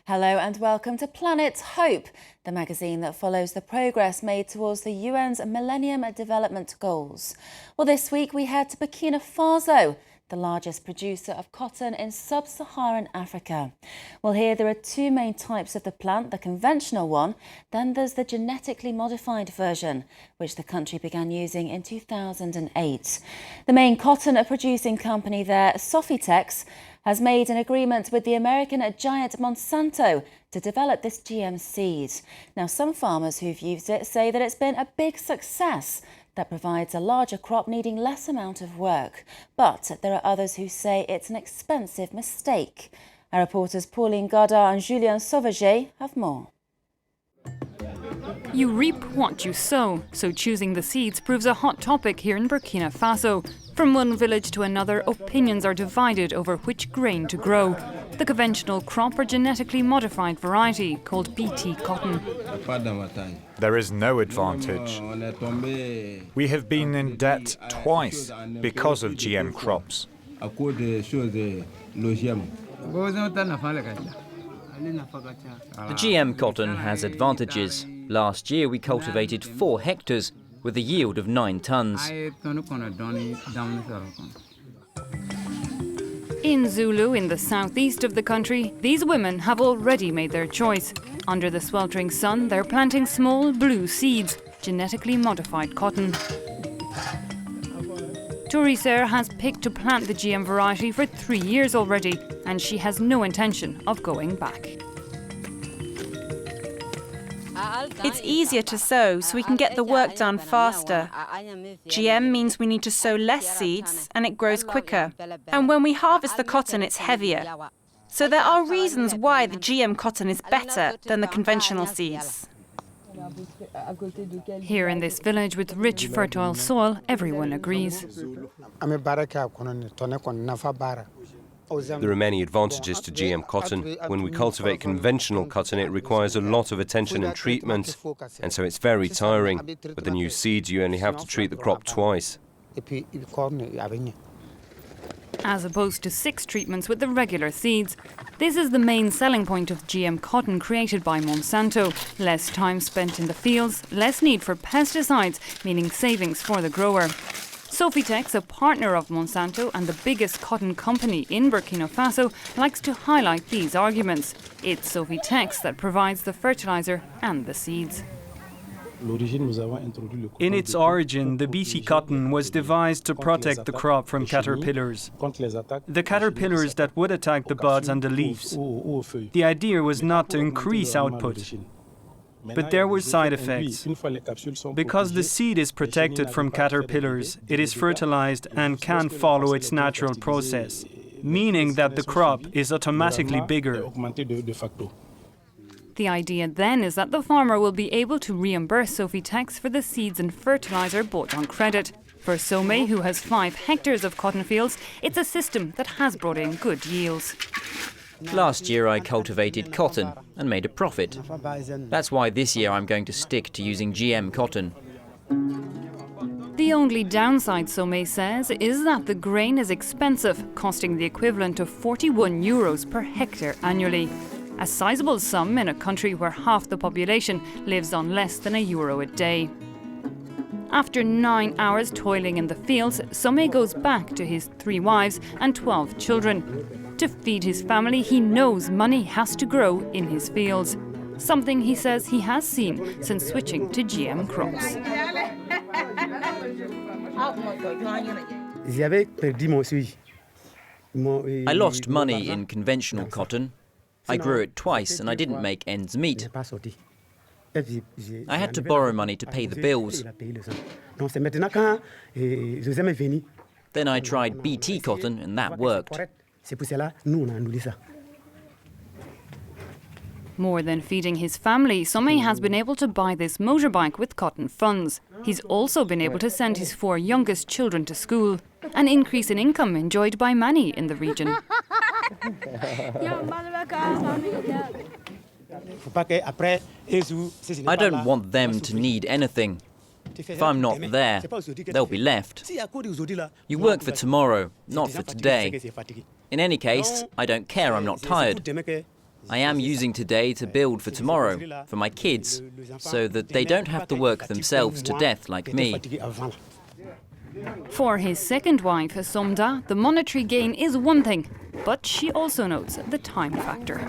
Hello and welcome to Planet Hope, the magazine that follows the progress made towards the UN's Millennium Development Goals. Well, this week we head to Burkina Faso, the largest producer of cotton in sub-Saharan Africa. Well, here there are two main types of the plant, the conventional one, then there's the genetically modified version, which the country began using in 2008. The main cotton producing company there, Sofitex, has made an agreement with the American giant Monsanto to develop this GM seed. Now, some farmers who've used it say that it's been a big success that provides a larger crop needing less amount of work. But there are others who say it's an expensive mistake. Our reporters Pauline Godard and Julien Sauvaget have more. You reap what you sow, so choosing the seeds proves a hot topic here in Burkina Faso. From one village to another, opinions are divided over which grain to grow. The conventional crop or genetically modified variety, called BT cotton. There is no advantage. We have been in debt twice because of GM crops. The GM cotton has advantages. Last year we cultivated 4 hectares with a yield of 9 tons. In Zulu, in the southeast of the country, these women have already made their choice. Under the sweltering sun, they're planting small blue seeds, genetically modified cotton. TOURISSER has picked to plant the GM variety for 3 years already, and she has no intention of going back. It's easier to sow, so we can get the work done faster. GM means we need to sow less seeds and it grows quicker. And when we harvest the cotton, it's heavier. So there are reasons why the GM cotton is better than the conventional seeds. Here in this village with rich, fertile soil, everyone agrees. There are many advantages to GM cotton. When we cultivate conventional cotton, it requires a lot of attention and treatment, and so it's very tiring. With the new seeds, you only have to treat the crop twice. As opposed to 6 treatments with the regular seeds. This is the main selling point of GM cotton created by Monsanto. Less time spent in the fields, less need for pesticides, meaning savings for the grower. Sofitex, a partner of Monsanto and the biggest cotton company in Burkina Faso, likes to highlight these arguments. It's Sofitex that provides the fertilizer and the seeds. In its origin, the BT cotton was devised to protect the crop from caterpillars. The caterpillars that would attack the buds and the leaves. The idea was not to increase output, but there were side effects. Because the seed is protected from caterpillars, it is fertilized and can follow its natural process, meaning that the crop is automatically bigger. The idea then is that the farmer will be able to reimburse Sofitex for the seeds and fertilizer bought on credit. For Some, who has 5 hectares of cotton fields, it's a system that has brought in good yields. Last year I cultivated cotton and made a profit. That's why this year I'm going to stick to using GM cotton. The only downside, Some says, is that the grain is expensive, costing the equivalent of €41 per hectare annually. A sizable sum in a country where half the population lives on less than €1 a day. After 9 hours toiling in the fields, Some goes back to his 3 wives and 12 children. To feed his family, he knows money has to grow in his fields. Something he says he has seen since switching to GM crops. I lost money in conventional cotton. I grew it twice and I didn't make ends meet. I had to borrow money to pay the bills. Then I tried BT cotton and that worked. More than feeding his family, Some has been able to buy this motorbike with cotton funds. He's also been able to send his 4 youngest children to school, an increase in income enjoyed by many in the region. I don't want them to need anything. If I'm not there, they'll be left. You work for tomorrow, not for today. In any case, I don't care, I'm not tired. I am using today to build for tomorrow, for my kids, so that they don't have to work themselves to death like me. For his second wife, Somda, the monetary gain is one thing, but she also notes the time factor.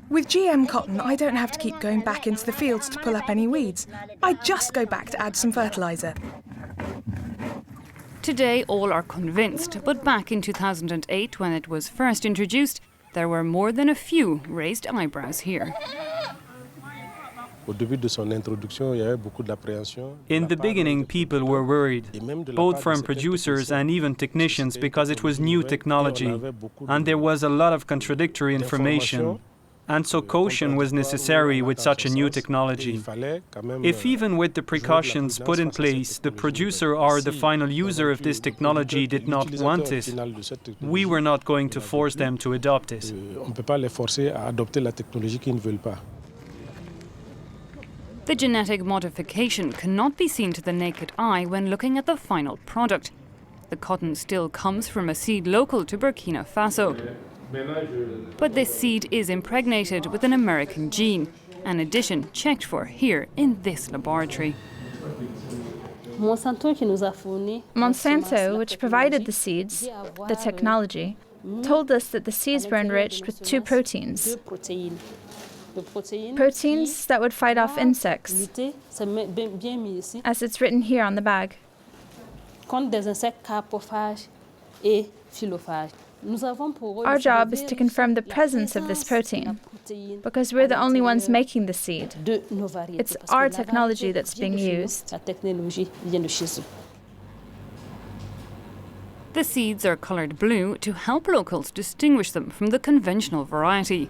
With GM cotton, I don't have to keep going back into the fields to pull up any weeds. I just go back to add some fertiliser. Today, all are convinced, but back in 2008, when it was first introduced, there were more than a few raised eyebrows here. In the beginning, people were worried, both from producers and even technicians, because it was new technology, and there was a lot of contradictory information. And so caution was necessary with such a new technology. If even with the precautions put in place, the producer or the final user of this technology did not want it, we were not going to force them to adopt it. The genetic modification cannot be seen to the naked eye when looking at the final product. The cotton still comes from a seed local to Burkina Faso. But this seed is impregnated with an American gene, an addition checked for here in this laboratory. Monsanto, which provided the seeds, the technology, told us that the seeds were enriched with two proteins. Proteins that would fight off insects, as it's written here on the bag. Our job is to confirm the presence of this protein, because we're the only ones making the seed. It's our technology that's being used. The seeds are coloured blue to help locals distinguish them from the conventional variety.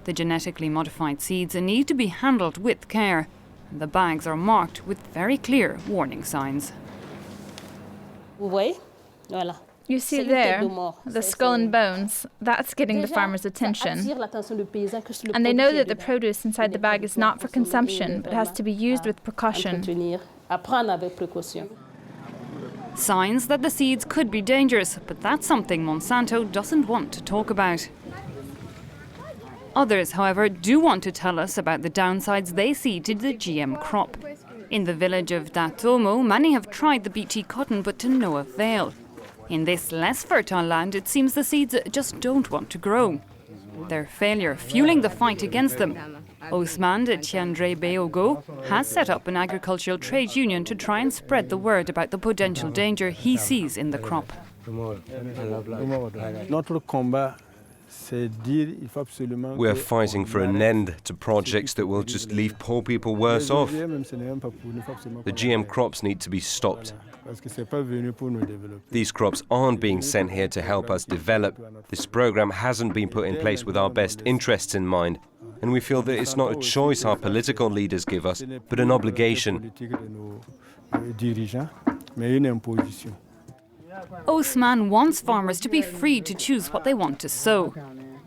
The genetically modified seeds need to be handled with care, and the bags are marked with very clear warning signs. You see there, the skull and bones, that's getting the farmer's attention. And they know that the produce inside the bag is not for consumption, but has to be used with precaution. Signs that the seeds could be dangerous, but that's something Monsanto doesn't want to talk about. Others, however, do want to tell us about the downsides they see to the GM crop. In the village of Datomo, many have tried the BT cotton, but to no avail. In this less fertile land, it seems the seeds just don't want to grow. Their failure fueling the fight against them. Ousmane Tiandre Beogo has set up an agricultural trade union to try and spread the word about the potential danger he sees in the crop. We are fighting for an end to projects that will just leave poor people worse off. The GM crops need to be stopped. These crops aren't being sent here to help us develop. This program hasn't been put in place with our best interests in mind. And we feel that it's not a choice our political leaders give us, but an obligation. Ousmane wants farmers to be free to choose what they want to sow.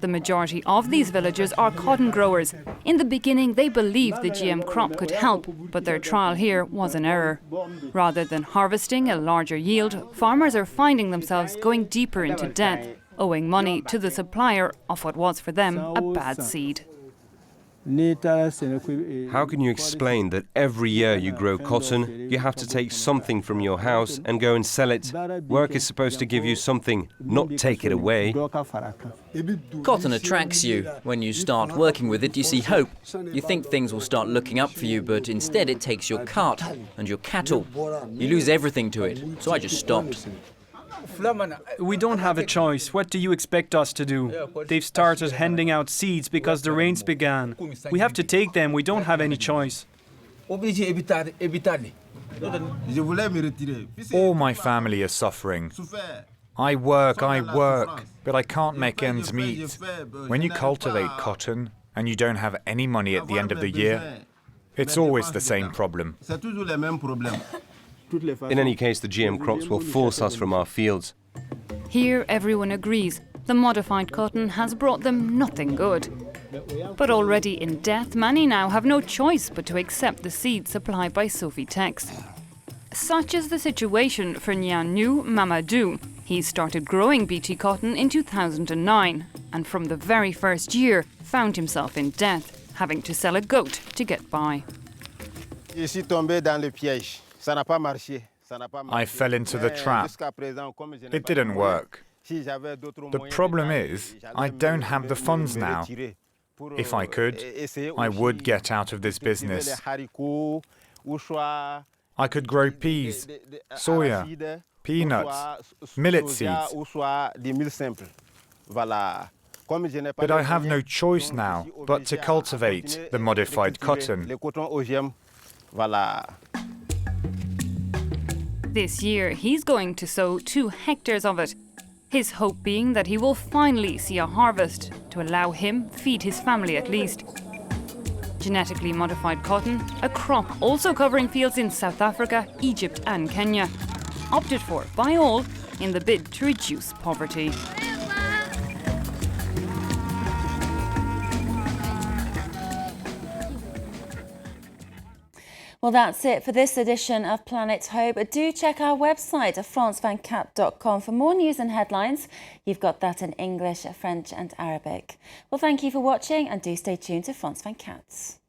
The majority of these villagers are cotton growers. In the beginning, they believed the GM crop could help, but their trial here was an error. Rather than harvesting a larger yield, farmers are finding themselves going deeper into debt, owing money to the supplier of what was for them a bad seed. How can you explain that every year you grow cotton, you have to take something from your house and go and sell it? Work is supposed to give you something, not take it away. Cotton attracts you. When you start working with it, you see hope. You think things will start looking up for you, but instead it takes your cart and your cattle. You lose everything to it, so I just stopped. We don't have a choice. What do you expect us to do? They've started handing out seeds because the rains began. We have to take them. We don't have any choice. All my family are suffering. I work, but I can't make ends meet. When you cultivate cotton and you don't have any money at the end of the year, it's always the same problem. In any case, the GM crops will force us from our fields. Here, everyone agrees the modified cotton has brought them nothing good. But already in death, many now have no choice but to accept the seed supplied by Sofitex. Such is the situation for Nyanyu Mamadou. He started growing BT cotton in 2009 and from the very first year found himself in debt, having to sell a goat to get by. I fell into the trap. It didn't work. The problem is, I don't have the funds now. If I could, I would get out of this business. I could grow peas, soya, peanuts, millet seeds. But I have no choice now but to cultivate the modified cotton. This year, he's going to sow 2 hectares of it. His hope being that he will finally see a harvest to allow him feed his family at least. Genetically modified cotton, a crop also covering fields in South Africa, Egypt and Kenya, opted for by all in the bid to reduce poverty. Well, that's it for this edition of Planet Hope. Do check our website at francevingt4 for more news and headlines. You've got that in English, French and Arabic. Well, thank you for watching and do stay tuned to France 24.